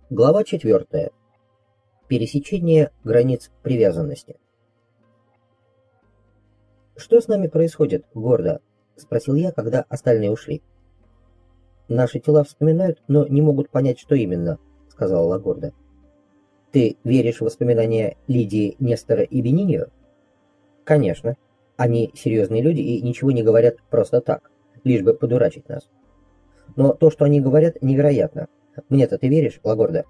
Глава 4. Пересечение границ привязанности. «Что с нами происходит, Гордо?» — спросил я, когда остальные ушли. «Наши тела вспоминают, но не могут понять, что именно», — сказала Лагорда. «Ты веришь в воспоминания Лидии, Нестора и Бениньо?» «Конечно. Они серьезные люди и ничего не говорят просто так, лишь бы подурачить нас. Но то, что они говорят, невероятно. Мне-то ты веришь, Лагорда?»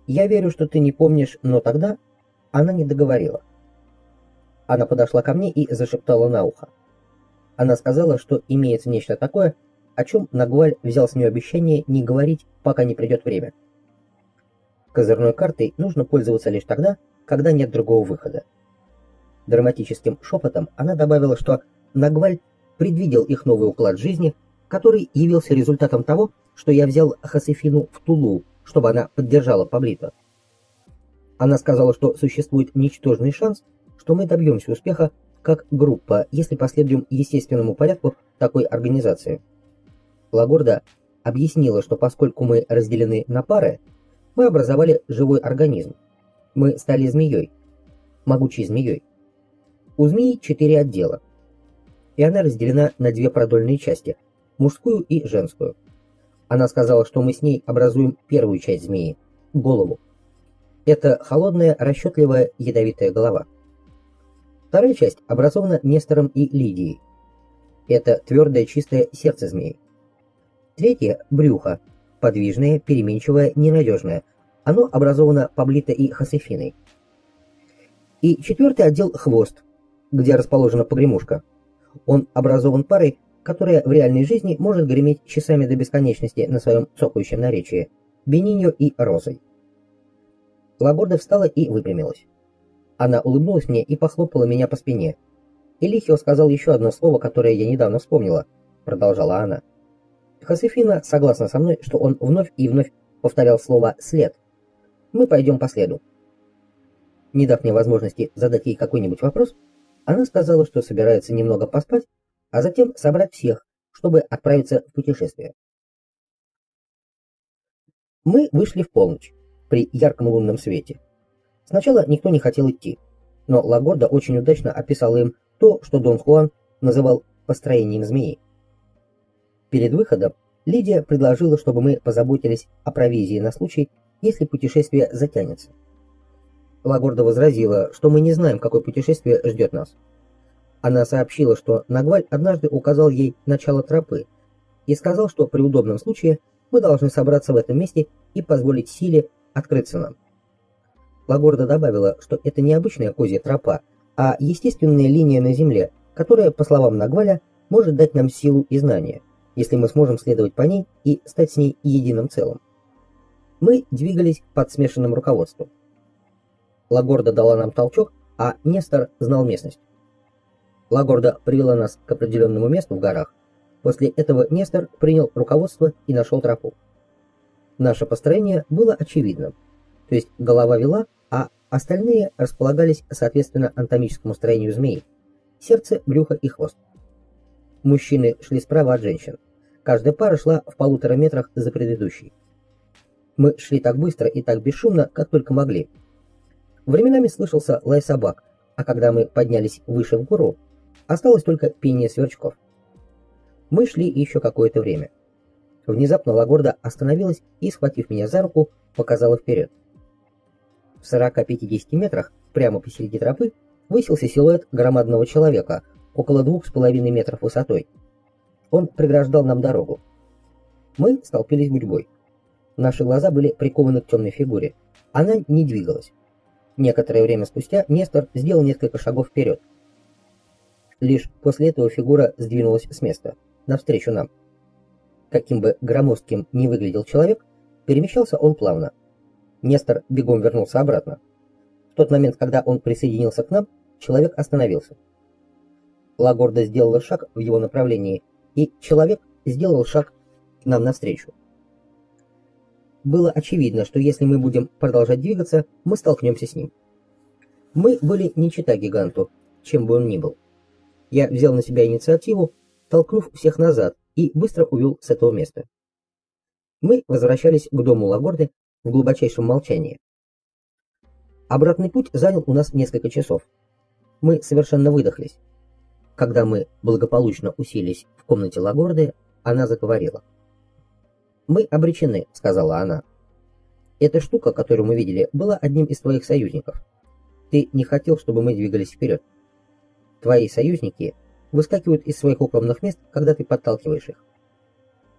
«Я верю, что ты не помнишь, но тогда...» Она не договорила. Она подошла ко мне и зашептала на ухо. Она сказала, что имеется нечто такое, о чем Нагваль взял с нее обещание не говорить, пока не придет время. Козырной картой нужно пользоваться лишь тогда, когда нет другого выхода. Драматическим шепотом она добавила, что Нагваль предвидел их новый уклад жизни, который явился результатом того, что я взял Хосефину в Тулу, чтобы она поддержала Паблито. Она сказала, что существует ничтожный шанс, что мы добьемся успеха как группа, если последуем естественному порядку такой организации. Лагорда объяснила, что поскольку мы разделены на пары, мы образовали живой организм. Мы стали змеей, могучей змеей. У змеи 4 отдела, и она разделена на 2 продольные части, мужскую и женскую. Она сказала, что мы с ней образуем первую часть змеи – голову. Это холодная, расчетливая, ядовитая голова. Вторая часть образована Нестором и Лидией. Это твердое, чистое сердце змеи. Третье – брюхо, подвижное, переменчивое, ненадежное. Оно образовано Паблито и Хосефиной. И 4-й отдел – хвост, где расположена погремушка. Он образован парой, которая в реальной жизни может греметь часами до бесконечности на своем цокающем наречии – Бениньо и Розой. Лагорда встала и выпрямилась. Она улыбнулась мне и похлопала меня по спине. «Элихио сказал еще одно слово, которое я недавно вспомнила», — продолжала она. Хосефина согласна со мной, что он вновь и вновь повторял слово «след». Мы пойдем по следу. Не дав мне возможности задать ей какой-нибудь вопрос, она сказала, что собирается немного поспать, а затем собрать всех, чтобы отправиться в путешествие. Мы вышли в полночь, при ярком лунном свете. Сначала никто не хотел идти, но Лагорда очень удачно описала им то, что Дон Хуан называл построением змеи. Перед выходом Лидия предложила, чтобы мы позаботились о провизии на случай, если путешествие затянется. Лагорда возразила, что мы не знаем, какое путешествие ждет нас. Она сообщила, что Нагваль однажды указал ей начало тропы и сказал, что при удобном случае мы должны собраться в этом месте и позволить силе открыться нам. Лагорда добавила, что это не обычная козья тропа, а естественная линия на земле, которая, по словам Нагваля, может дать нам силу и знания, если мы сможем следовать по ней и стать с ней единым целым. Мы двигались под смешанным руководством. Лагорда дала нам толчок, а Нестор знал местность. Лагорда привела нас к определенному месту в горах. После этого Нестор принял руководство и нашел тропу. Наше построение было очевидным. То есть голова вела, а остальные располагались соответственно анатомическому строению змеи. Сердце, брюхо и хвост. Мужчины шли справа от женщин. Каждая пара шла в 1,5 метрах за предыдущей. Мы шли так быстро и так бесшумно, как только могли. Временами слышался лай собак, а когда мы поднялись выше в гору, осталось только пение сверчков. Мы шли еще какое-то время. Внезапно Лагорда остановилась и, схватив меня за руку, показала вперед. В 40-50 метрах, прямо посреди тропы, высился силуэт громадного человека, около 2,5 метров высотой. Он преграждал нам дорогу. Мы столпились гурьбой. Наши глаза были прикованы к темной фигуре. Она не двигалась. Некоторое время спустя Нестор сделал несколько шагов вперед. Лишь после этого фигура сдвинулась с места, навстречу нам. Каким бы громоздким ни выглядел человек, перемещался он плавно. Нестор бегом вернулся обратно. В тот момент, когда он присоединился к нам, человек остановился. Лагорда сделала шаг в его направлении, и человек сделал шаг нам навстречу. Было очевидно, что если мы будем продолжать двигаться, мы столкнемся с ним. Мы были не чета гиганту, чем бы он ни был. Я взял на себя инициативу, толкнув всех назад, и быстро увел с этого места. Мы возвращались к дому Лагорды, в глубочайшем молчании. Обратный путь занял у нас несколько часов. Мы совершенно выдохлись. Когда мы благополучно уселись в комнате Лагорды, она заговорила. «Мы обречены», — сказала она. «Эта штука, которую мы видели, была одним из твоих союзников. Ты не хотел, чтобы мы двигались вперед. Твои союзники выскакивают из своих укромных мест, когда ты подталкиваешь их».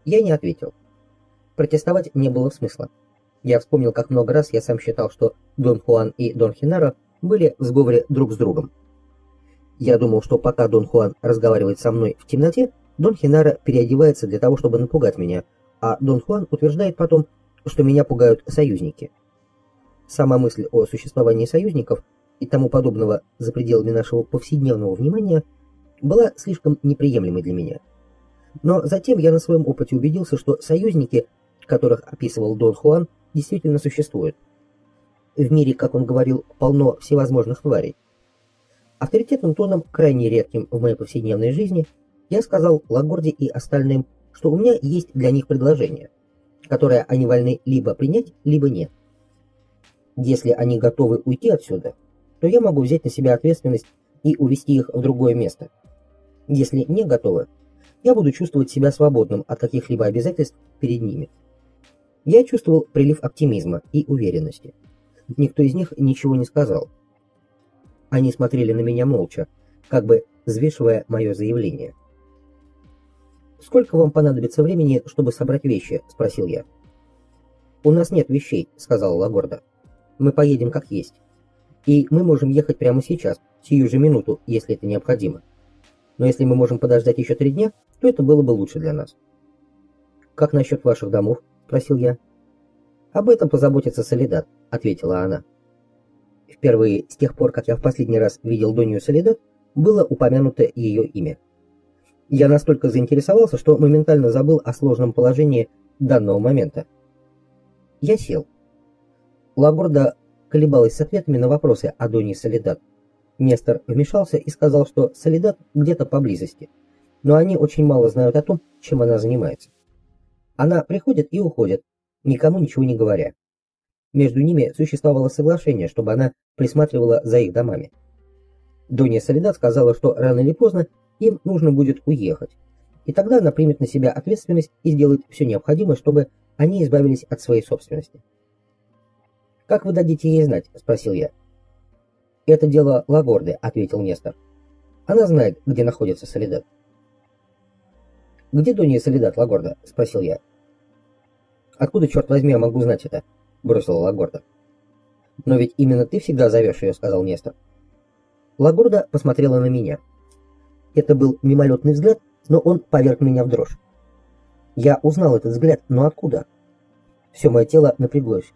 Я не ответил. Протестовать не было смысла. Я вспомнил, как много раз я сам считал, что Дон Хуан и Дон Хенаро были в сговоре друг с другом. Я думал, что пока Дон Хуан разговаривает со мной в темноте, Дон Хенаро переодевается для того, чтобы напугать меня, а Дон Хуан утверждает потом, что меня пугают союзники. Сама мысль о существовании союзников и тому подобного за пределами нашего повседневного внимания была слишком неприемлемой для меня. Но затем я на своем опыте убедился, что союзники, которых описывал Дон Хуан, действительно существуют. В мире, как он говорил, полно всевозможных тварей. Авторитетным тоном, крайне редким в моей повседневной жизни, я сказал Лагорде и остальным, что у меня есть для них предложение, которое они вольны либо принять, либо нет. Если они готовы уйти отсюда, то я могу взять на себя ответственность и увести их в другое место. Если не готовы, я буду чувствовать себя свободным от каких-либо обязательств перед ними. Я чувствовал прилив оптимизма и уверенности. Никто из них ничего не сказал. Они смотрели на меня молча, как бы взвешивая мое заявление. «Сколько вам понадобится времени, чтобы собрать вещи?» — спросил я. «У нас нет вещей», — сказала Лагорда. «Мы поедем как есть. И мы можем ехать прямо сейчас, сию же минуту, если это необходимо. Но если мы можем подождать еще 3 дня, то это было бы лучше для нас». «Как насчет ваших домов?» — спросил я. «Об этом позаботится Соледад», — ответила она. Впервые с тех пор, как я в последний раз видел Донью Соледад, было упомянуто ее имя. Я настолько заинтересовался, что моментально забыл о сложном положении данного момента. Я сел. Лагорда колебалась с ответами на вопросы о Донье Соледад. Нестор вмешался и сказал, что Соледад где-то поблизости, но они очень мало знают о том, чем она занимается. Она приходит и уходит, никому ничего не говоря. Между ними существовало соглашение, чтобы она присматривала за их домами. Донья Соледад сказала, что рано или поздно им нужно будет уехать, и тогда она примет на себя ответственность и сделает все необходимое, чтобы они избавились от своей собственности. «Как вы дадите ей знать?» — спросил я. «Это дело Лагорды», — ответил Нестор. «Она знает, где находится Соледад». «Где Донья Соледад, Лагорда?» — спросил я. «Откуда, черт возьми, я могу знать это?» — бросила Лагорда. «Но ведь именно ты всегда зовешь ее», — сказал Нестор. Лагорда посмотрела на меня. Это был мимолетный взгляд, но он поверг меня в дрожь. Я узнал этот взгляд, но откуда? Все мое тело напряглось.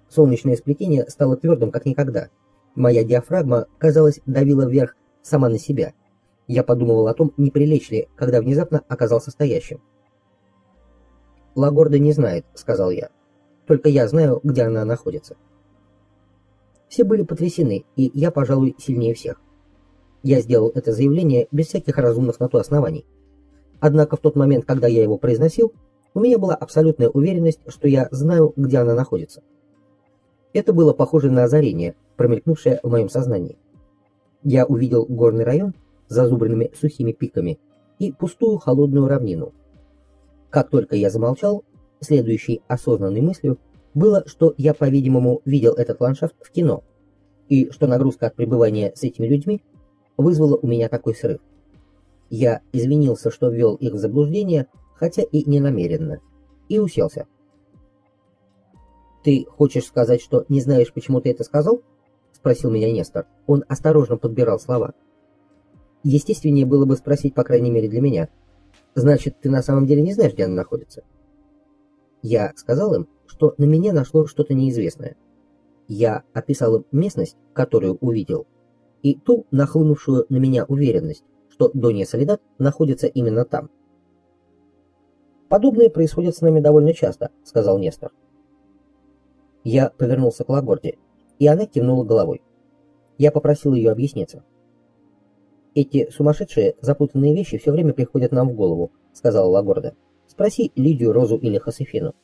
Солнечное сплетение стало твердым, как никогда. Моя диафрагма, казалось, давила вверх сама на себя. Я подумывал о том, не прилечь ли, когда внезапно оказался стоящим. «Лагорда не знает», — сказал я. «Только я знаю, где она находится». Все были потрясены, и я, пожалуй, сильнее всех. Я сделал это заявление без всяких разумных на то оснований. Однако в тот момент, когда я его произносил, у меня была абсолютная уверенность, что я знаю, где она находится. Это было похоже на озарение, промелькнувшее в моем сознании. Я увидел горный район с зазубренными сухими пиками и пустую холодную равнину. Как только я замолчал, следующей осознанной мыслью было, что я, по-видимому, видел этот ландшафт в кино, и что нагрузка от пребывания с этими людьми вызвала у меня такой срыв. Я извинился, что ввел их в заблуждение, хотя и не намеренно, и уселся. «Ты хочешь сказать, что не знаешь, почему ты это сказал?» — спросил меня Нестор. Он осторожно подбирал слова. Естественнее было бы спросить, по крайней мере для меня. «Значит, ты на самом деле не знаешь, где она находится?» Я сказал им, что на меня нашло что-то неизвестное. Я описал им местность, которую увидел, и ту нахлынувшую на меня уверенность, что Донья Соледад находится именно там. «Подобное происходит с нами довольно часто», — сказал Нестор. Я повернулся к Лагорде, и она кивнула головой. Я попросил ее объясниться. «Эти сумасшедшие, запутанные вещи все время приходят нам в голову», — сказала Лагорда. «Спроси Лидию, Розу или Хосефину».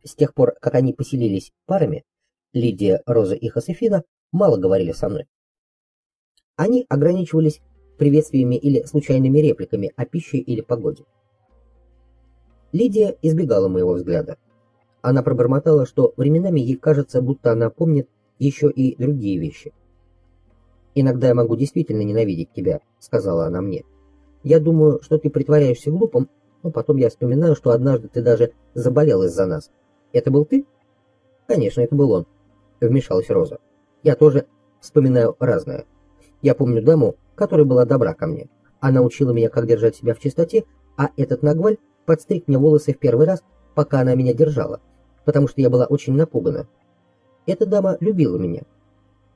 С тех пор, как они поселились парами, Лидия, Роза и Хосефина мало говорили со мной. Они ограничивались приветствиями или случайными репликами о пище или погоде. Лидия избегала моего взгляда. Она пробормотала, что временами ей кажется, будто она помнит еще и другие вещи. «Иногда я могу действительно ненавидеть тебя», — сказала она мне. «Я думаю, что ты притворяешься глупым, но потом я вспоминаю, что однажды ты даже заболел из-за нас. Это был ты?» «Конечно, это был он», — вмешалась Роза. «Я тоже вспоминаю разное. Я помню даму, которая была добра ко мне. Она учила меня, как держать себя в чистоте, а этот Нагваль подстриг мне волосы в первый раз, пока она меня держала, потому что я была очень напугана. Эта дама любила меня.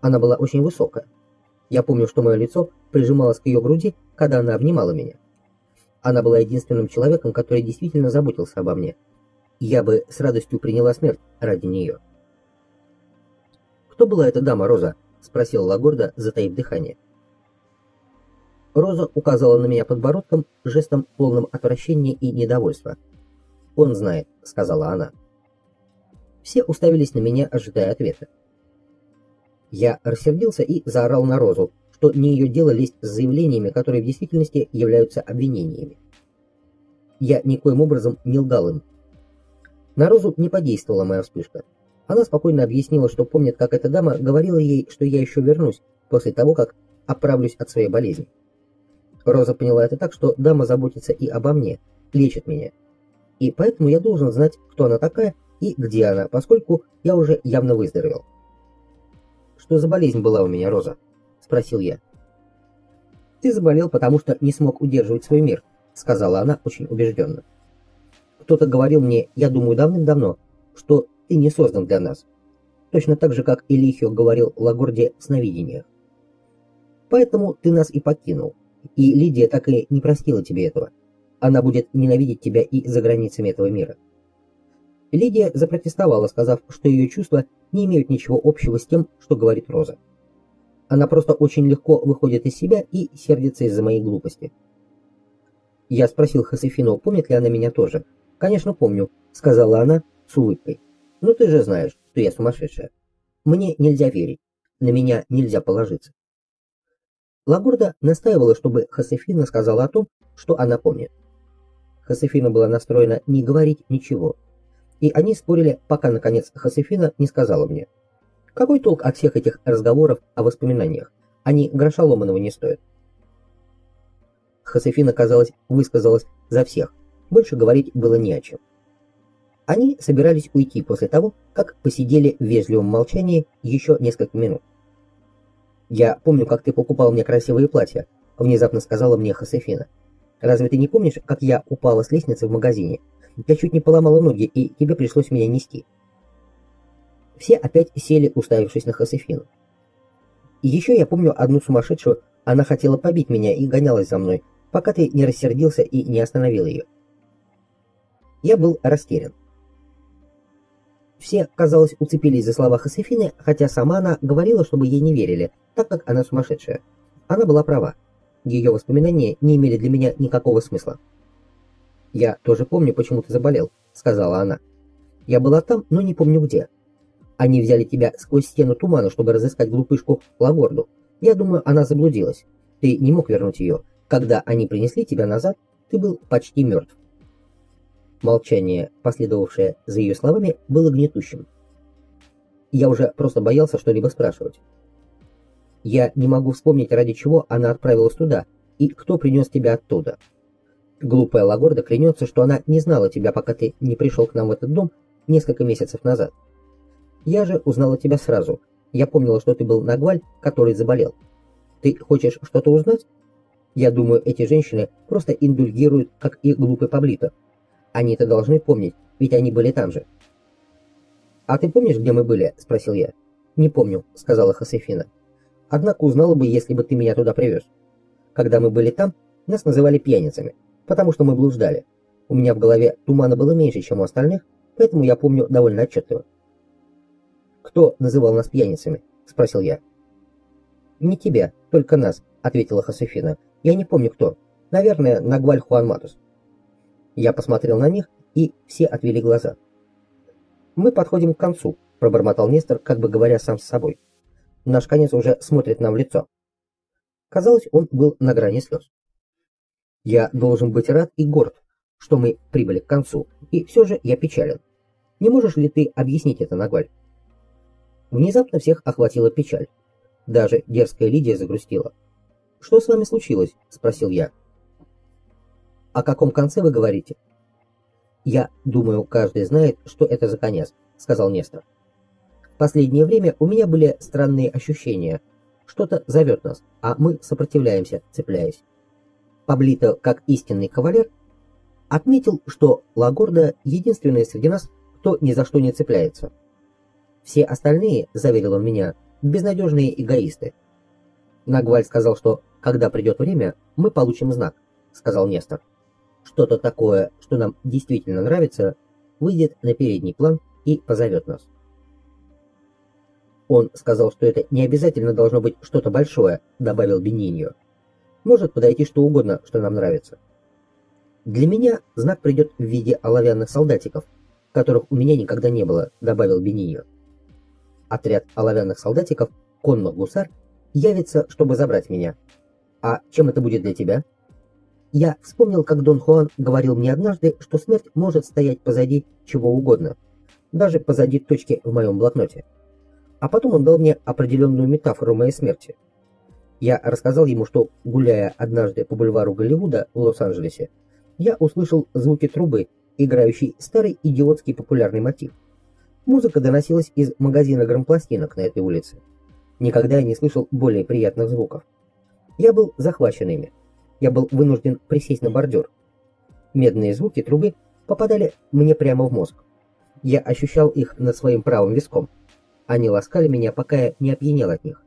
Она была очень высокая. Я помню, что мое лицо прижималось к ее груди, когда она обнимала меня. Она была единственным человеком, который действительно заботился обо мне. Я бы с радостью приняла смерть ради нее». «Кто была эта дама, Роза?» — спросила Лагорда, затаив дыхание. Роза указала на меня подбородком, жестом полным отвращения и недовольства. «Он знает», — сказала она. Все уставились на меня, ожидая ответа. Я рассердился и заорал на Розу, что не ее дело лезть с заявлениями, которые в действительности являются обвинениями. Я никоим образом не лгал им. На Розу не подействовала моя вспышка. Она спокойно объяснила, что помнит, как эта дама говорила ей, что я еще вернусь, после того, как оправлюсь от своей болезни. Роза поняла это так, что дама заботится и обо мне, лечит меня. И поэтому я должен знать, кто она такая и где она, поскольку я уже явно выздоровел. «Что за болезнь была у меня, Роза?» — спросил я. «Ты заболел, потому что не смог удерживать свой мир», — сказала она очень убежденно. «Кто-то говорил мне, я думаю, давным-давно, что ты не создан для нас. Точно так же, как Элихио говорил Лагорде в сновидениях. Поэтому ты нас и покинул. И Лидия так и не простила тебе этого. Она будет ненавидеть тебя и за границами этого мира». Лидия запротестовала, сказав, что ее чувства не имеют ничего общего с тем, что говорит Роза. Она просто очень легко выходит из себя и сердится из-за моей глупости. Я спросил Хосефину, помнит ли она меня тоже. «Конечно, помню», — сказала она с улыбкой. «Но ты же знаешь, что я сумасшедшая. Мне нельзя верить, на меня нельзя положиться». Лагорда настаивала, чтобы Хосефина сказала о том, что она помнит. Хосефина была настроена не говорить ничего. И они спорили, пока, наконец, Хосефина не сказала мне: «Какой толк от всех этих разговоров о воспоминаниях? Они гроша ломаного не стоят». Хосефина, казалось, высказалась за всех. Больше говорить было не о чем. Они собирались уйти после того, как посидели в вежливом молчании еще несколько минут. «Я помню, как ты покупал мне красивые платья», — внезапно сказала мне Хосефина. «Разве ты не помнишь, как я упала с лестницы в магазине? Я чуть не поломала ноги, и тебе пришлось меня нести». Все опять сели, уставившись на Хосефину. «И еще я помню одну сумасшедшую, она хотела побить меня и гонялась за мной, пока ты не рассердился и не остановил ее». Я был растерян. Все, казалось, уцепились за слова Хосефины, хотя сама она говорила, чтобы ей не верили, так как она сумасшедшая. Она была права. Ее воспоминания не имели для меня никакого смысла. «Я тоже помню, почему ты заболел», — сказала она. «Я была там, но не помню где. Они взяли тебя сквозь стену тумана, чтобы разыскать глупышку Лагорду. Я думаю, она заблудилась. Ты не мог вернуть ее. Когда они принесли тебя назад, ты был почти мертв». Молчание, последовавшее за ее словами, было гнетущим. Я уже просто боялся что-либо спрашивать. «Я не могу вспомнить, ради чего она отправилась туда, и кто принес тебя оттуда. Глупая Лагорда клянется, что она не знала тебя, пока ты не пришел к нам в этот дом несколько месяцев назад. Я же узнала тебя сразу. Я помнила, что ты был Нагваль, который заболел. Ты хочешь что-то узнать? Я думаю, эти женщины просто индульгируют, как и глупый Паблито. Они-то должны помнить, ведь они были там же». «А ты помнишь, где мы были?» — спросил я. «Не помню», — сказала Хосефина. «Однако узнала бы, если бы ты меня туда привез. Когда мы были там, нас называли пьяницами, потому что мы блуждали. У меня в голове тумана было меньше, чем у остальных, поэтому я помню довольно отчетливо». «Кто называл нас пьяницами?» — спросил я. «Не тебя, только нас», — ответила Хосефина. «Я не помню, кто. Наверное, Нагваль Хуан Матус». Я посмотрел на них, и все отвели глаза. «Мы подходим к концу», — пробормотал Нестор, как бы говоря сам с собой. «Наш конец уже смотрит нам в лицо». Казалось, он был на грани слез. «Я должен быть рад и горд, что мы прибыли к концу, и все же я печален. Не можешь ли ты объяснить это, Нагваль?» Внезапно всех охватила печаль. Даже дерзкая Лидия загрустила. «Что с вами случилось?» — спросил я. «О каком конце вы говорите?» «Я думаю, каждый знает, что это за конец», — сказал Нестор. «В последнее время у меня были странные ощущения. Что-то зовет нас, а мы сопротивляемся, цепляясь. Паблито, как истинный кавалер, отметил, что Лагорда единственный среди нас, кто ни за что не цепляется. Все остальные, заверил он меня, безнадежные эгоисты. Нагваль сказал, что когда придет время, мы получим знак, сказал Нестор. Что-то такое, что нам действительно нравится, выйдет на передний план и позовет нас. Он сказал, что это не обязательно должно быть что-то большое, добавил Бениньо. Может подойти что угодно, что нам нравится. Для меня знак придет в виде оловянных солдатиков, которых у меня никогда не было, добавил Бениньо. Отряд оловянных солдатиков, конных гусар, явится, чтобы забрать меня. А чем это будет для тебя? Я вспомнил, как Дон Хуан говорил мне однажды, что смерть может стоять позади чего угодно, даже позади точки в моем блокноте. А потом он дал мне определенную метафору моей смерти. Я рассказал ему, что, гуляя однажды по бульвару Голливуда в Лос-Анджелесе, я услышал звуки трубы, играющей старый идиотский популярный мотив. Музыка доносилась из магазина грампластинок на этой улице. Никогда я не слышал более приятных звуков. Я был захвачен ими. Я был вынужден присесть на бордюр. Медные звуки трубы попадали мне прямо в мозг. Я ощущал их над своим правым виском. Они ласкали меня, пока я не опьянел от них.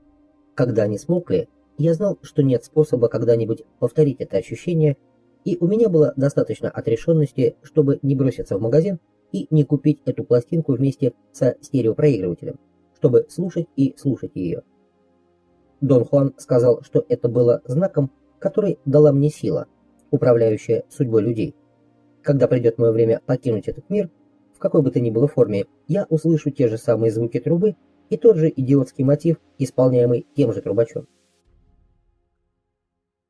Когда они смолкли, я знал, что нет способа когда-нибудь повторить это ощущение, и у меня было достаточно отрешенности, чтобы не броситься в магазин и не купить эту пластинку вместе со стереопроигрывателем, чтобы слушать и слушать ее. Дон Хуан сказал, что это было знаком, который дала мне сила, управляющая судьбой людей. Когда придет мое время покинуть этот мир, в какой бы то ни было форме, я услышу те же самые звуки трубы и тот же идиотский мотив, исполняемый тем же трубачом.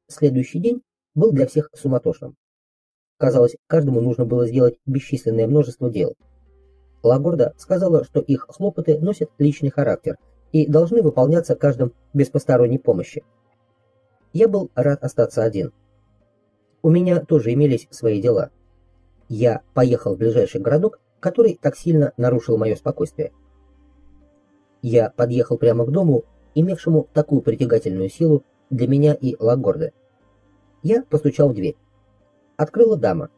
Следующий день был для всех суматошным. Казалось, каждому нужно было сделать бесчисленное множество дел. Лагорда сказала, что их хлопоты носят личный характер и должны выполняться каждым без посторонней помощи. Я был рад остаться один. У меня тоже имелись свои дела. Я поехал в ближайший городок, который так сильно нарушил мое спокойствие. Я подъехал прямо к дому, имевшему такую притягательную силу для меня и Лагорды. Я постучал в дверь. Открыла дама.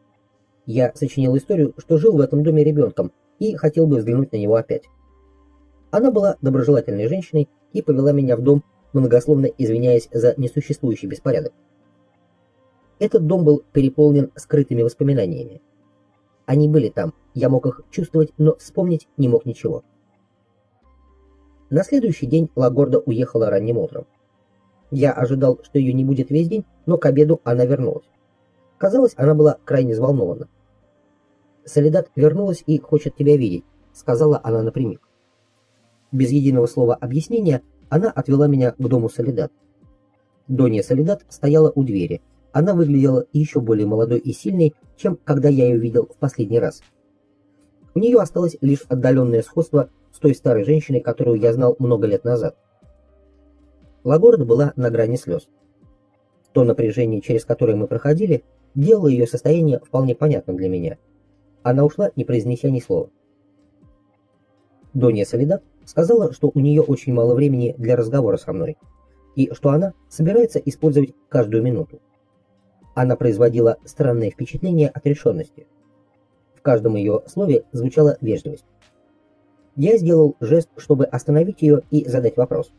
Я сочинил историю, что жил в этом доме ребенком и хотел бы взглянуть на него опять. Она была доброжелательной женщиной и повела меня в дом, многословно извиняясь за несуществующий беспорядок. Этот дом был переполнен скрытыми воспоминаниями. Они были там, я мог их чувствовать, но вспомнить не мог ничего. На следующий день Лагорда уехала ранним утром. Я ожидал, что ее не будет весь день, но к обеду она вернулась. Казалось, она была крайне взволнована. «Соледат вернулась и хочет тебя видеть», — сказала она напрямик. Без единого слова объяснения она отвела меня к дому Соледат. Донья Соледат стояла у двери. Она выглядела еще более молодой и сильной, чем когда я ее видел в последний раз. У нее осталось лишь отдаленное сходство с той старой женщиной, которую я знал много лет назад. Лагорда была на грани слез. То напряжение, через которое мы проходили, делало ее состояние вполне понятным для меня. Она ушла, не произнеся ни слова. Донья Соледат сказала, что у нее очень мало времени для разговора со мной, и что она собирается использовать каждую минуту. Она производила странное впечатление отрешенности. В каждом ее слове звучала вежливость. Я сделал жест, чтобы остановить ее и задать вопрос.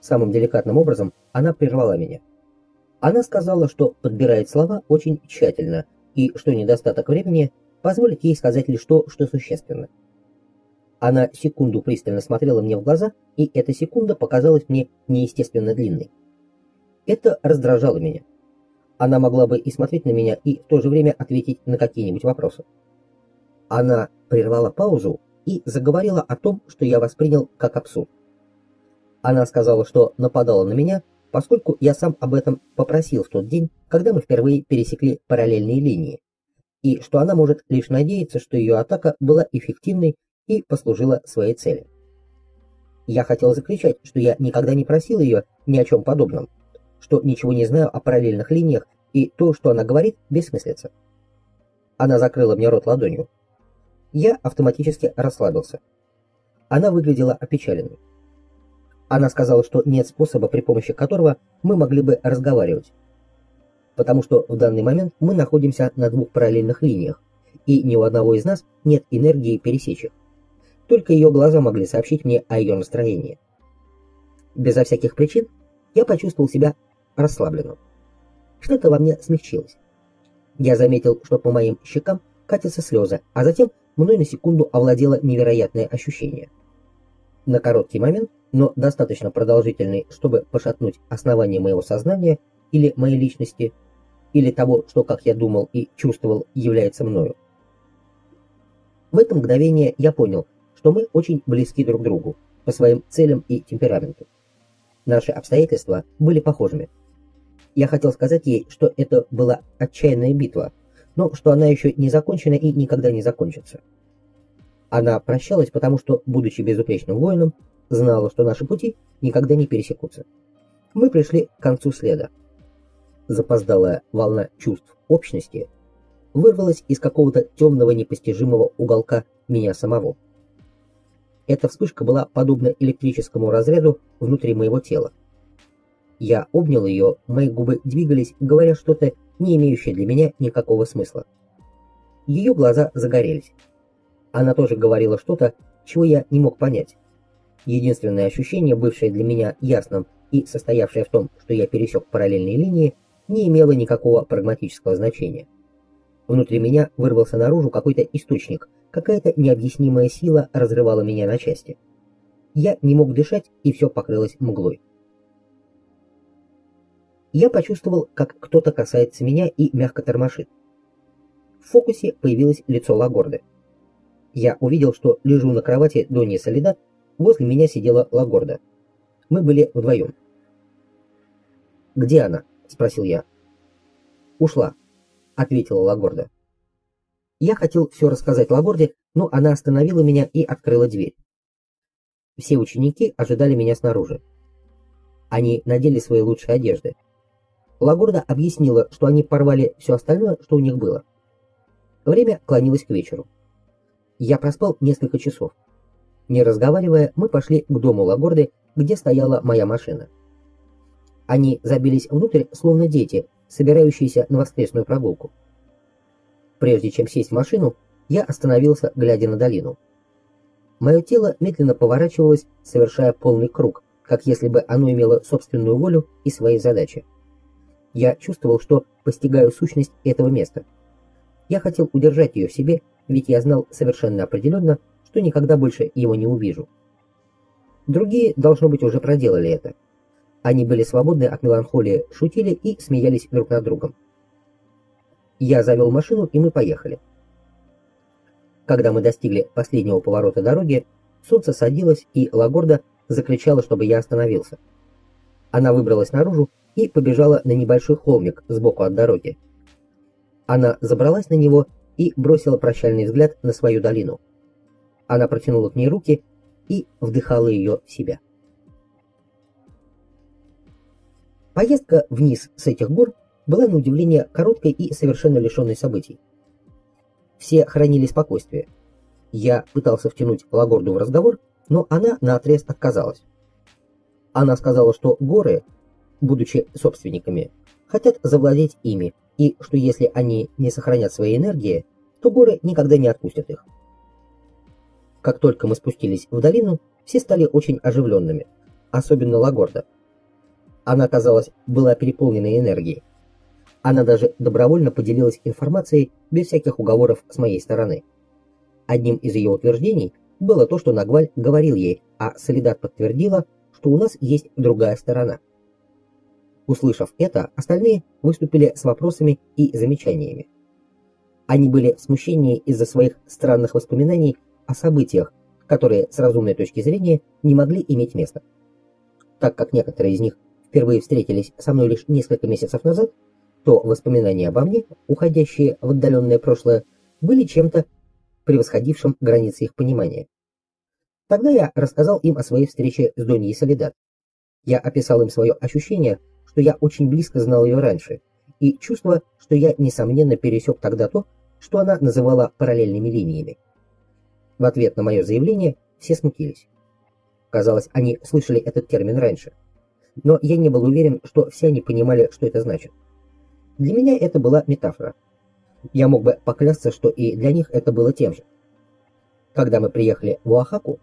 Самым деликатным образом она прервала меня. Она сказала, что подбирает слова очень тщательно, и что недостаток времени позволит ей сказать лишь то, что существенно. Она секунду пристально смотрела мне в глаза, и эта секунда показалась мне неестественно длинной. Это раздражало меня. Она могла бы и смотреть на меня, и в то же время ответить на какие-нибудь вопросы. Она прервала паузу и заговорила о том, что я воспринял как абсурд. Она сказала, что нападала на меня, поскольку я сам об этом попросил в тот день, когда мы впервые пересекли параллельные линии, и что она может лишь надеяться, что ее атака была эффективной и послужила своей цели. Я хотел закричать, что я никогда не просил ее ни о чем подобном, что ничего не знаю о параллельных линиях, и то, что она говорит, бессмыслица. Она закрыла мне рот ладонью. Я автоматически расслабился. Она выглядела опечаленной. Она сказала, что нет способа, при помощи которого мы могли бы разговаривать, потому что в данный момент мы находимся на двух параллельных линиях, и ни у одного из нас нет энергии пересечь их. Только ее глаза могли сообщить мне о ее настроении. Безо всяких причин я почувствовал себя расслабленным. Что-то во мне смягчилось. Я заметил, что по моим щекам катятся слезы, а затем мной на секунду овладело невероятное ощущение. На короткий момент, но достаточно продолжительный, чтобы пошатнуть основание моего сознания или моей личности, или того, что, как я думал и чувствовал, является мною. В это мгновение я понял, что мы очень близки друг к другу по своим целям и темпераменту. Наши обстоятельства были похожими. Я хотел сказать ей, что это была отчаянная битва, но что она еще не закончена и никогда не закончится. Она прощалась, потому что, будучи безупречным воином, знала, что наши пути никогда не пересекутся. Мы пришли к концу следа. Запоздалая волна чувств общности вырвалась из какого-то темного непостижимого уголка меня самого. Эта вспышка была подобна электрическому разряду внутри моего тела. Я обнял ее, мои губы двигались, говоря что-то, не имеющее для меня никакого смысла. Ее глаза загорелись. Она тоже говорила что-то, чего я не мог понять. Единственное ощущение, бывшее для меня ясным и состоявшее в том, что я пересек параллельные линии, не имело никакого прагматического значения. Внутри меня вырвался наружу какой-то источник, какая-то необъяснимая сила разрывала меня на части. Я не мог дышать, и все покрылось мглой. Я почувствовал, как кто-то касается меня и мягко тормошит. В фокусе появилось лицо Лагорды. Я увидел, что лежу на кровати Доньи Солидат, возле меня сидела Лагорда. Мы были вдвоем. «Где она?» — спросил я. «Ушла», — ответила Лагорда. Я хотел все рассказать Лагорде, но она остановила меня и открыла дверь. Все ученики ожидали меня снаружи. Они надели свои лучшие одежды. Лагорда объяснила, что они порвали все остальное, что у них было. Время клонилось к вечеру. Я проспал несколько часов. Не разговаривая, мы пошли к дому Лагорды, где стояла моя машина. Они забились внутрь, словно дети, собирающиеся на воскресную прогулку. Прежде чем сесть в машину, я остановился, глядя на долину. Мое тело медленно поворачивалось, совершая полный круг, как если бы оно имело собственную волю и свои задачи. Я чувствовал, что постигаю сущность этого места. Я хотел удержать ее в себе, ведь я знал совершенно определенно, что никогда больше его не увижу. Другие, должно быть, уже проделали это. Они были свободны от меланхолии, шутили и смеялись друг над другом. Я завел машину, и мы поехали. Когда мы достигли последнего поворота дороги, солнце садилось, и Лагорда закричала, чтобы я остановился. Она выбралась наружу и побежала на небольшой холмик сбоку от дороги. Она забралась на него и бросила прощальный взгляд на свою долину. Она протянула к ней руки и вдыхала ее в себя. Поездка вниз с этих гор была на удивление короткой и совершенно лишенной событий. Все хранили спокойствие. Я пытался втянуть Лагорду в разговор, но она наотрез отказалась. Она сказала, что горы, будучи собственниками, хотят завладеть ими, и что если они не сохранят своей энергии, то горы никогда не отпустят их. Как только мы спустились в долину, все стали очень оживленными, особенно Лагорда. Она, казалось, была переполнена энергией. Она даже добровольно поделилась информацией без всяких уговоров с моей стороны. Одним из ее утверждений было то, что Нагваль говорил ей, а Солидат подтвердила, что у нас есть другая сторона. Услышав это, остальные выступили с вопросами и замечаниями. Они были в смущении из-за своих странных воспоминаний о событиях, которые с разумной точки зрения не могли иметь места. Так как некоторые из них впервые встретились со мной лишь несколько месяцев назад, то воспоминания обо мне, уходящие в отдаленное прошлое, были чем-то превосходившим границы их понимания. Тогда я рассказал им о своей встрече с Доньей Соледад. Я описал им свое ощущение, что я очень близко знал ее раньше, и чувство, что я, несомненно, пересек тогда то, что она называла параллельными линиями. В ответ на мое заявление все смутились. Казалось, они слышали этот термин раньше. Но я не был уверен, что все они понимали, что это значит. Для меня это была метафора. Я мог бы поклясться, что и для них это было тем же. Когда мы приехали в Оахаку,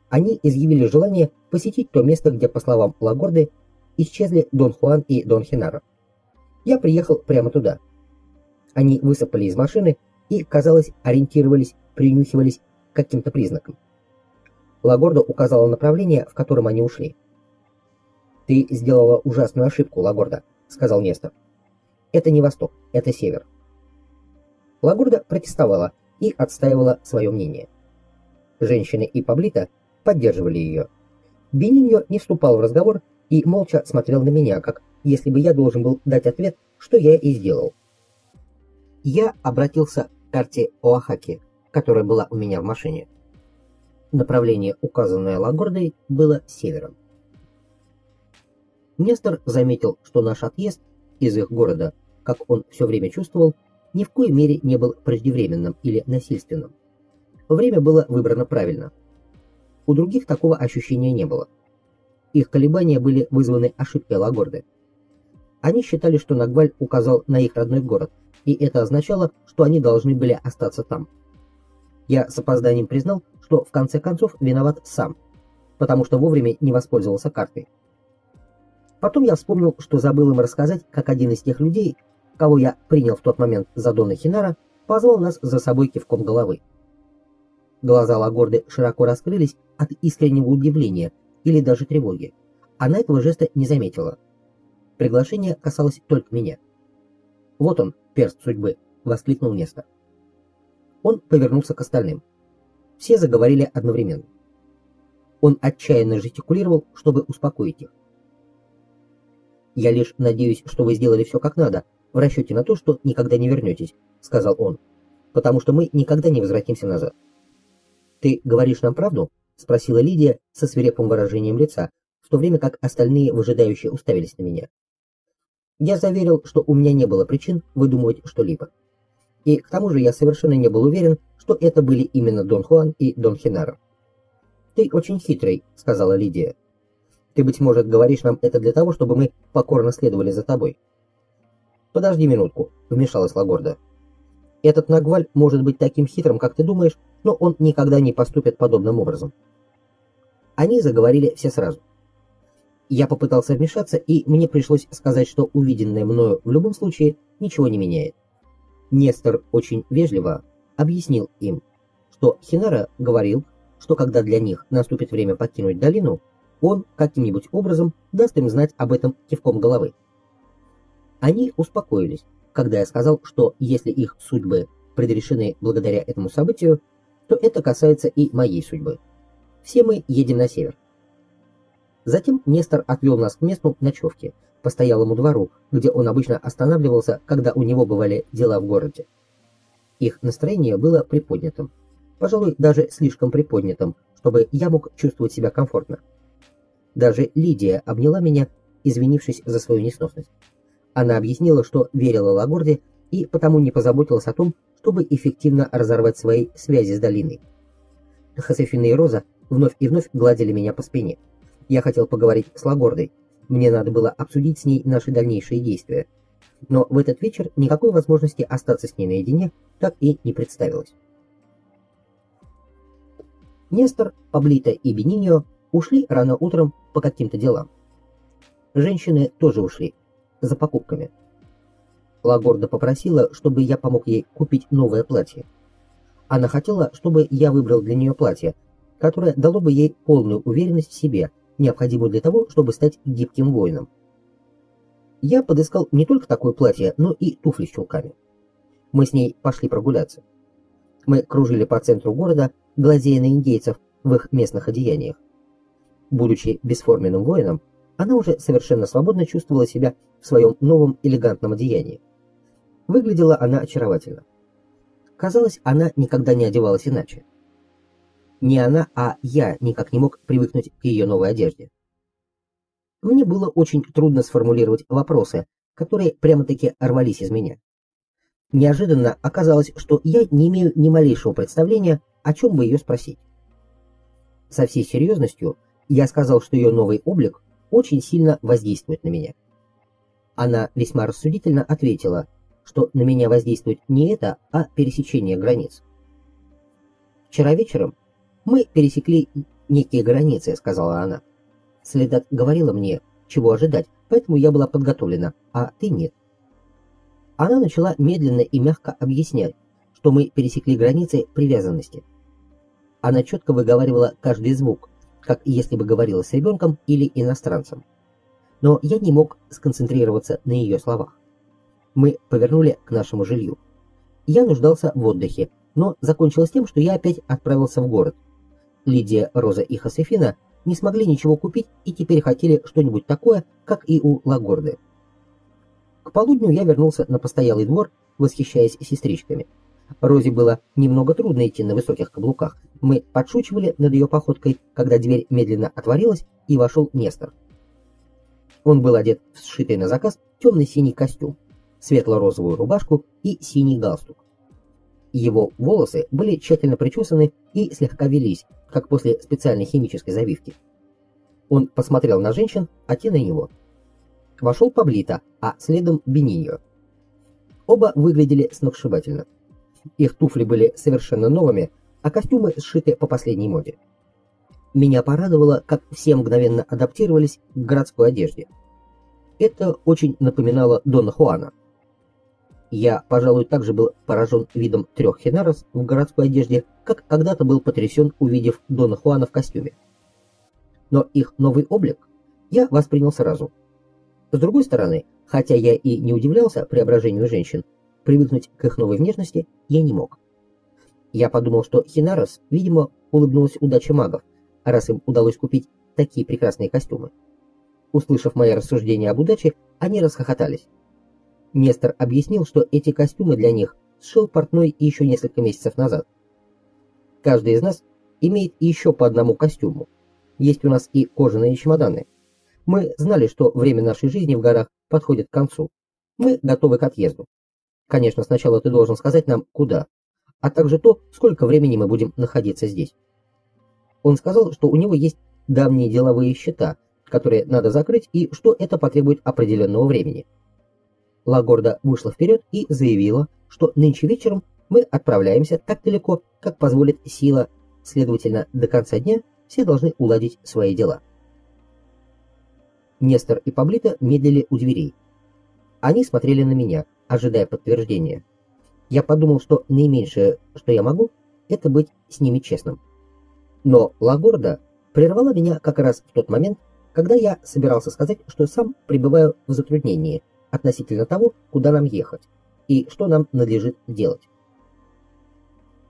они изъявили желание посетить то место, где, по словам Лагорды, исчезли Дон Хуан и Дон Хенаро. Я приехал прямо туда. Они высыпали из машины и, казалось, ориентировались, принюхивались к каким-то признакам. Лагорда указала направление, в котором они ушли. «Ты сделала ужасную ошибку, Лагорда», — сказал Нестор. «Это не восток, это север». Лагорда протестовала и отстаивала свое мнение. Женщины и Паблито поддерживали ее. Бениньо не вступал в разговор и молча смотрел на меня, как если бы я должен был дать ответ, что я и сделал. Я обратился к карте Оахаки, которая была у меня в машине. Направление, указанное Лагордой, было севером. Нестор заметил, что наш отъезд из их города, как он все время чувствовал, ни в коей мере не был преждевременным или насильственным. Время было выбрано правильно. У других такого ощущения не было. Их колебания были вызваны ошибкой Лагорды. Они считали, что Нагваль указал на их родной город, и это означало, что они должны были остаться там. Я с опозданием признал, что в конце концов виноват сам, потому что вовремя не воспользовался картой. Потом я вспомнил, что забыл им рассказать, как один из тех людей, кого я принял в тот момент за Дона Хенара, позвал нас за собой кивком головы. Глаза Лагорды широко раскрылись от искреннего удивления или даже тревоги. Она этого жеста не заметила. Приглашение касалось только меня. «Вот он, перст судьбы!» — воскликнул Нестор. Он повернулся к остальным. Все заговорили одновременно. Он отчаянно жестикулировал, чтобы успокоить их. «Я лишь надеюсь, что вы сделали все как надо, в расчете на то, что никогда не вернетесь», — сказал он, «потому что мы никогда не возвратимся назад». «Ты говоришь нам правду?» — спросила Лидия со свирепым выражением лица, в то время как остальные выжидающие уставились на меня. Я заверил, что у меня не было причин выдумывать что-либо. И к тому же я совершенно не был уверен, что это были именно Дон Хуан и Дон Хенаро. «Ты очень хитрый», — сказала Лидия. «Ты, быть может, говоришь нам это для того, чтобы мы покорно следовали за тобой». «Подожди минутку», — вмешалась Лагорда. «Этот Нагваль может быть таким хитрым, как ты думаешь, но он никогда не поступит подобным образом». Они заговорили все сразу. Я попытался вмешаться, и мне пришлось сказать, что увиденное мною в любом случае ничего не меняет. Нестор очень вежливо объяснил им, что Хенаро говорил, что когда для них наступит время покинуть долину, он каким-нибудь образом даст им знать об этом кивком головы. Они успокоились, когда я сказал, что если их судьбы предрешены благодаря этому событию, то это касается и моей судьбы. Все мы едем на север. Затем Нестор отвел нас к месту ночевки, постоялому двору, где он обычно останавливался, когда у него бывали дела в городе. Их настроение было приподнятым, пожалуй, даже слишком приподнятым, чтобы я мог чувствовать себя комфортно. Даже Лидия обняла меня, извинившись за свою несносность. Она объяснила, что верила Лагорде и потому не позаботилась о том, чтобы эффективно разорвать свои связи с долиной. Хосефина и Роза вновь и вновь гладили меня по спине. Я хотел поговорить с Лагордой. Мне надо было обсудить с ней наши дальнейшие действия. Но в этот вечер никакой возможности остаться с ней наедине так и не представилось. Нестор, Паблито и Бениньо ушли рано утром по каким-то делам. Женщины тоже ушли, за покупками. Лагорда попросила, чтобы я помог ей купить новое платье. Она хотела, чтобы я выбрал для нее платье, которое дало бы ей полную уверенность в себе, необходимую для того, чтобы стать гибким воином. Я подыскал не только такое платье, но и туфли с чулками. Мы с ней пошли прогуляться. Мы кружили по центру города, глазея на индейцев в их местных одеяниях. Будучи бесформенным воином, она уже совершенно свободно чувствовала себя в своем новом элегантном одеянии. Выглядела она очаровательно. Казалось, она никогда не одевалась иначе. Не она, а я никак не мог привыкнуть к ее новой одежде. Мне было очень трудно сформулировать вопросы, которые прямо-таки рвались из меня. Неожиданно оказалось, что я не имею ни малейшего представления, о чем бы ее спросить. Со всей серьезностью я сказал, что ее новый облик очень сильно воздействует на меня. Она весьма рассудительно ответила, что на меня воздействует не это, а пересечение границ. «Вчера вечером мы пересекли некие границы», — сказала она. «Следат говорила мне, чего ожидать, поэтому я была подготовлена, а ты нет». Она начала медленно и мягко объяснять, что мы пересекли границы привязанности. Она четко выговаривала каждый звук, как если бы говорила с ребенком или иностранцем. Но я не мог сконцентрироваться на ее словах. Мы повернули к нашему жилью. Я нуждался в отдыхе, но закончилось тем, что я опять отправился в город. Лидия, Роза и Хосефина не смогли ничего купить и теперь хотели что-нибудь такое, как и у Лагорды. К полудню я вернулся на постоялый двор, восхищаясь сестричками. Розе было немного трудно идти на высоких каблуках. Мы подшучивали над ее походкой, когда дверь медленно отворилась и вошел Нестор. Он был одет в сшитый на заказ темно-синий костюм, светло-розовую рубашку и синий галстук. Его волосы были тщательно причесаны и слегка велись, как после специальной химической завивки. Он посмотрел на женщин, а те на него. Вошел Паблито, а следом Бениньо. Оба выглядели сногсшибательно. Их туфли были совершенно новыми, а костюмы сшиты по последней моде. Меня порадовало, как все мгновенно адаптировались к городской одежде. Это очень напоминало Дона Хуана. Я, пожалуй, также был поражен видом 3 хенарос в городской одежде, как когда-то был потрясен, увидев Дона Хуана в костюме. Но их новый облик я воспринял сразу. С другой стороны, хотя я и не удивлялся преображению женщин, привыкнуть к их новой внешности я не мог. Я подумал, что хенарос, видимо, улыбнулась удача магов, раз им удалось купить такие прекрасные костюмы. Услышав мои рассуждения об удаче, они расхохотались. Нестор объяснил, что эти костюмы для них сшил портной еще несколько месяцев назад. Каждый из нас имеет еще по одному костюму. Есть у нас и кожаные чемоданы. Мы знали, что время нашей жизни в горах подходит к концу. Мы готовы к отъезду. Конечно, сначала ты должен сказать нам, куда, а также то, сколько времени мы будем находиться здесь. Он сказал, что у него есть давние деловые счета, которые надо закрыть, и что это потребует определенного времени. Лагорда вышла вперед и заявила, что нынче вечером мы отправляемся так далеко, как позволит сила, следовательно, до конца дня все должны уладить свои дела. Нестор и Паблито медлили у дверей. Они смотрели на меня, ожидая подтверждения. Я подумал, что наименьшее, что я могу, это быть с ними честным. Но Лагорда прервала меня как раз в тот момент, когда я собирался сказать, что сам пребываю в затруднении относительно того, куда нам ехать и что нам надлежит делать.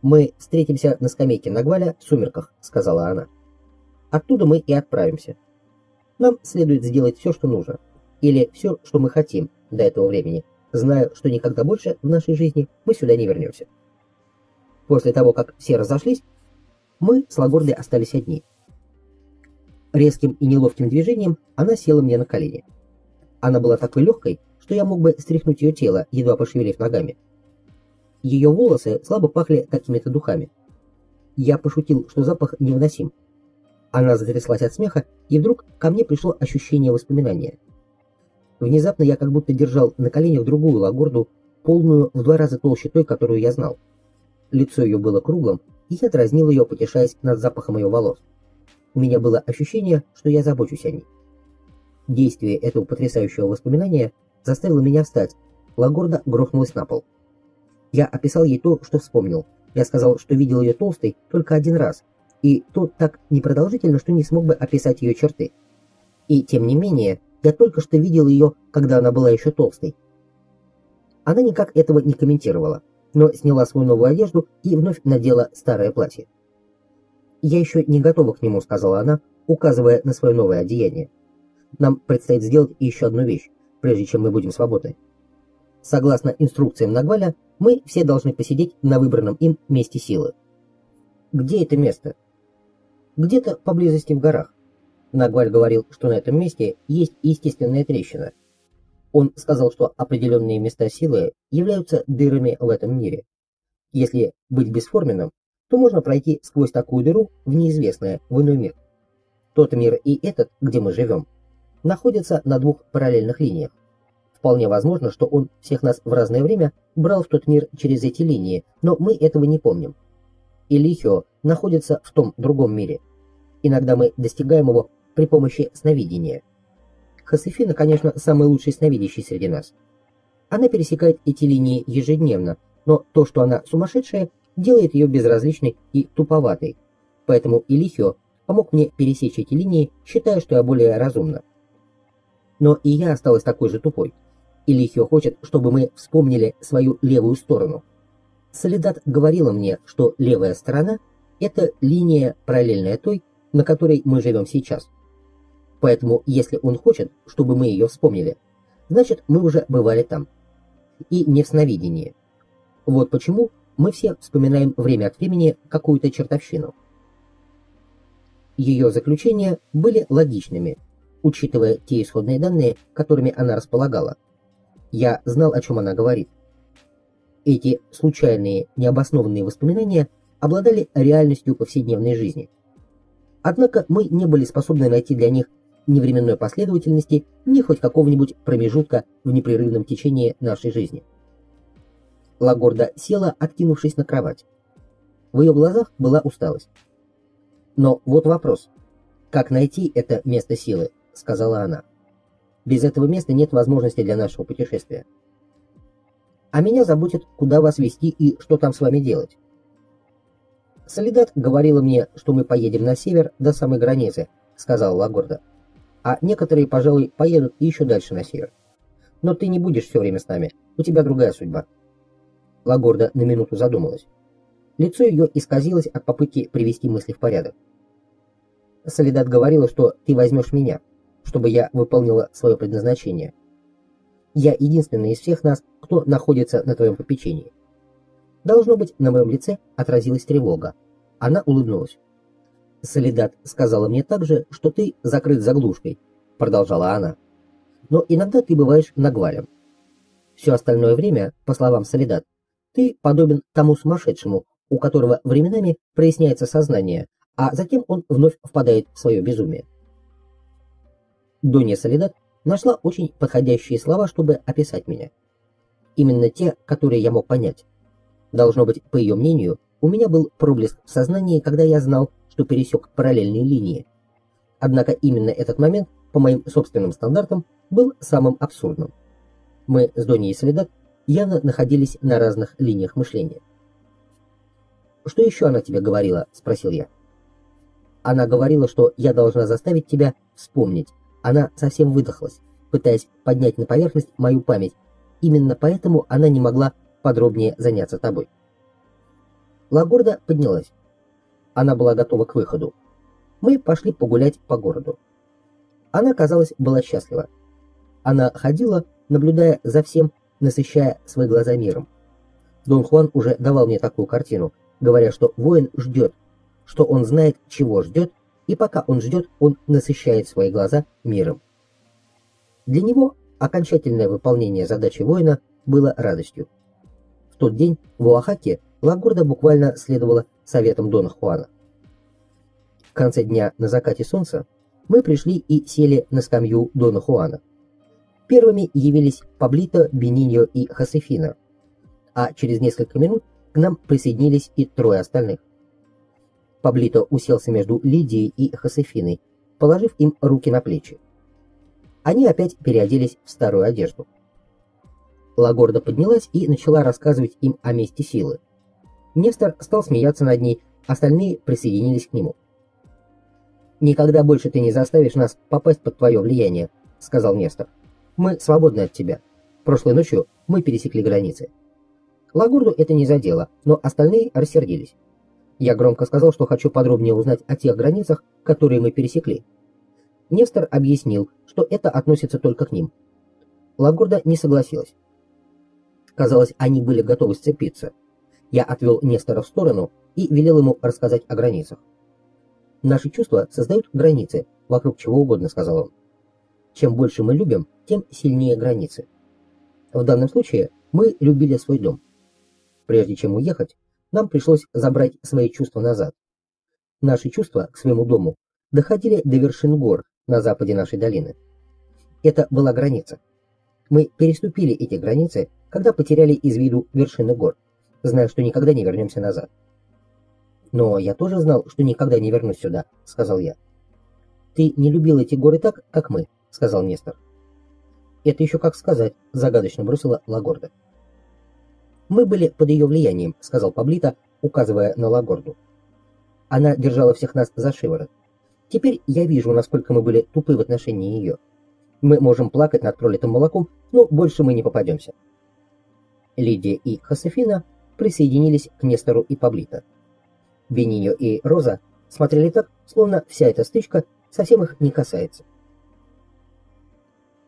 «Мы встретимся на скамейке Нагваля в сумерках», — сказала она. «Оттуда мы и отправимся. Нам следует сделать все, что нужно, или все, что мы хотим до этого времени, зная, что никогда больше в нашей жизни мы сюда не вернемся». После того, как все разошлись, мы с Лагордой остались одни. Резким и неловким движением она села мне на колени. Она была такой легкой, что я мог бы стряхнуть ее тело, едва пошевелив ногами. Ее волосы слабо пахли какими-то духами. Я пошутил, что запах невыносим. Она затряслась от смеха, и вдруг ко мне пришло ощущение воспоминания. Внезапно я как будто держал на коленях другую Лагорду, полную в 2 раза толще той, которую я знал. Лицо ее было круглым, и я дразнил ее, потешаясь над запахом ее волос. У меня было ощущение, что я забочусь о ней. Действие этого потрясающего воспоминания заставило меня встать. Лагорда грохнулась на пол. Я описал ей то, что вспомнил. Я сказал, что видел ее толстой только 1 раз, и то так непродолжительно, что не смог бы описать ее черты. И тем не менее, я только что видел ее, когда она была еще толстой. Она никак этого не комментировала, но сняла свою новую одежду и вновь надела старое платье. «Я еще не готова к нему», — сказала она, указывая на свое новое одеяние. «Нам предстоит сделать еще одну вещь, прежде чем мы будем свободны. Согласно инструкциям Нагваля, мы все должны посидеть на выбранном им месте силы». «Где это место?» «Где-то поблизости в горах. Нагваль говорил, что на этом месте есть естественная трещина. Он сказал, что определенные места силы являются дырами в этом мире. Если быть бесформенным, то можно пройти сквозь такую дыру в неизвестное, в иной мир. Тот мир и этот, где мы живем, находятся на двух параллельных линиях. Вполне возможно, что он всех нас в разное время брал в тот мир через эти линии, но мы этого не помним. Илихио находится в том другом мире. Иногда мы достигаем его при помощи сновидения. Хосефина, конечно, самый лучший сновидящий среди нас. Она пересекает эти линии ежедневно, но то, что она сумасшедшая, делает ее безразличной и туповатой. Поэтому Илихио помог мне пересечь эти линии, считая, что я более разумна. Но и я осталась такой же тупой. Илихио хочет, чтобы мы вспомнили свою левую сторону. Солидат говорила мне, что левая сторона – это линия, параллельная той, на которой мы живем сейчас. Поэтому, если он хочет, чтобы мы ее вспомнили, значит, мы уже бывали там. И не в сновидении. Вот почему мы все вспоминаем время от времени какую-то чертовщину. Ее заключения были логичными, учитывая те исходные данные, которыми она располагала. Я знал, о чем она говорит. Эти случайные, необоснованные воспоминания обладали реальностью повседневной жизни. Однако мы не были способны найти для них ни временной последовательности, ни хоть какого-нибудь промежутка в непрерывном течении нашей жизни. Лагорда села, откинувшись на кровать. В ее глазах была усталость. «Но вот вопрос. Как найти это место силы?» — сказала она. «Без этого места нет возможности для нашего путешествия. А меня заботит, куда вас вести и что там с вами делать. Солидат говорила мне, что мы поедем на север до самой границы», — сказала Лагорда. «А некоторые, пожалуй, поедут еще дальше на север. Но ты не будешь все время с нами, у тебя другая судьба». Лагорда на минуту задумалась. Лицо ее исказилось от попытки привести мысли в порядок. «Солидат говорила, что ты возьмешь меня, чтобы я выполнила свое предназначение. Я единственный из всех нас, кто находится на твоем попечении». Должно быть, на моем лице отразилась тревога. Она улыбнулась. «Солидат сказала мне также, что ты закрыт заглушкой», — продолжала она. «Но иногда ты бываешь нагвалем. Все остальное время, по словам Солидат, ты подобен тому сумасшедшему, у которого временами проясняется сознание, а затем он вновь впадает в свое безумие». Донья Солидат нашла очень подходящие слова, чтобы описать меня. Именно те, которые я мог понять. Должно быть, по ее мнению, у меня был проблеск в сознании, когда я знал, что пересек параллельные линии. Однако именно этот момент, по моим собственным стандартам, был самым абсурдным. Мы с Доньей Солидат явно находились на разных линиях мышления. «Что еще она тебе говорила?» — спросил я. «Она говорила, что я должна заставить тебя вспомнить. Она совсем выдохлась, пытаясь поднять на поверхность мою память. Именно поэтому она не могла подробнее заняться тобой». Лагорда поднялась. Она была готова к выходу. Мы пошли погулять по городу. Она, казалось, была счастлива. Она ходила, наблюдая за всем, насыщая свои глаза миром. Дон Хуан уже давал мне такую картину, говоря, что воин ждет, что он знает, чего ждет, и пока он ждет, он насыщает свои глаза миром. Для него окончательное выполнение задачи воина было радостью. В тот день в Оахаке Лагорда буквально следовала советам Дона Хуана. В конце дня на закате солнца мы пришли и сели на скамью Дона Хуана. Первыми явились Паблито, Бениньо и Хосефина, а через несколько минут к нам присоединились и трое остальных. Паблито уселся между Лидией и Хосефиной, положив им руки на плечи. Они опять переоделись в старую одежду. Лагорда поднялась и начала рассказывать им о месте силы. Нестор стал смеяться над ней, остальные присоединились к нему. «Никогда больше ты не заставишь нас попасть под твое влияние», — сказал Нестор. «Мы свободны от тебя. Прошлой ночью мы пересекли границы». Лагорду это не задело, но остальные рассердились. Я громко сказал, что хочу подробнее узнать о тех границах, которые мы пересекли. Нестор объяснил, что это относится только к ним. Лагорда не согласилась. Казалось, они были готовы сцепиться. Я отвел Нестора в сторону и велел ему рассказать о границах. «Наши чувства создают границы, вокруг чего угодно», — сказал он. «Чем больше мы любим, тем сильнее границы. В данном случае мы любили свой дом. Прежде чем уехать, нам пришлось забрать свои чувства назад. Наши чувства к своему дому доходили до вершин гор на западе нашей долины. Это была граница. Мы переступили эти границы, когда потеряли из виду вершины гор, зная, что никогда не вернемся назад. «Но я тоже знал, что никогда не вернусь сюда», — сказал я. «Ты не любил эти горы так, как мы», — сказал Нестор. «Это еще как сказать», — загадочно бросила Лагорда. «Мы были под ее влиянием», — сказал Паблито, указывая на Лагорду. Она держала всех нас за шиворот. Теперь я вижу, насколько мы были тупы в отношении ее. Мы можем плакать над пролитым молоком, но больше мы не попадемся». Лидия и Хосефина присоединились к Нестору и Паблито. Бениньо и Роза смотрели так, словно вся эта стычка совсем их не касается.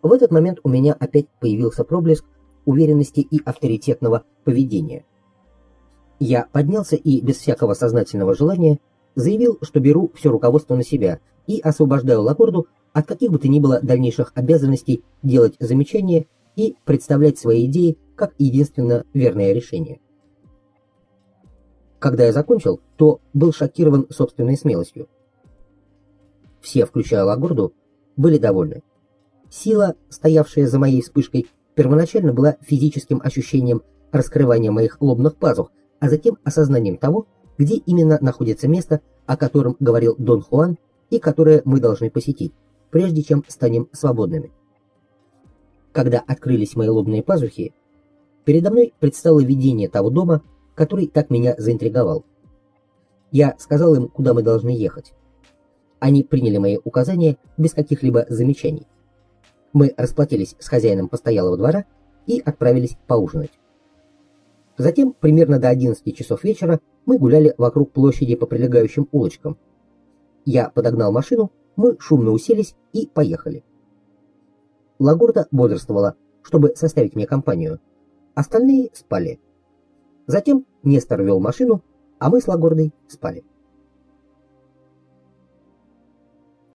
В этот момент у меня опять появился проблеск уверенности и авторитетного поведения. Я поднялся и без всякого сознательного желания заявил, что беру все руководство на себя и освобождаю Лагорду от каких бы то ни было дальнейших обязанностей делать замечания и представлять свои идеи как единственно верное решение. Когда я закончил, то был шокирован собственной смелостью. Все, включая Лагорду, были довольны. Сила, стоявшая за моей вспышкой, первоначально была физическим ощущением раскрывания моих лобных пазух, а затем осознанием того, где именно находится место, о котором говорил Дон Хуан и которое мы должны посетить, прежде чем станем свободными. Когда открылись мои лобные пазухи, передо мной предстало видение того дома, который так меня заинтриговал. Я сказал им, куда мы должны ехать. Они приняли мои указания без каких-либо замечаний. Мы расплатились с хозяином постоялого двора и отправились поужинать. Затем, примерно до 11 часов вечера, мы гуляли вокруг площади по прилегающим улочкам. Я подогнал машину, мы шумно уселись и поехали. Лагорда бодрствовала, чтобы составить мне компанию. Остальные спали. Затем Нестор вел машину, а мы с Лагордой спали.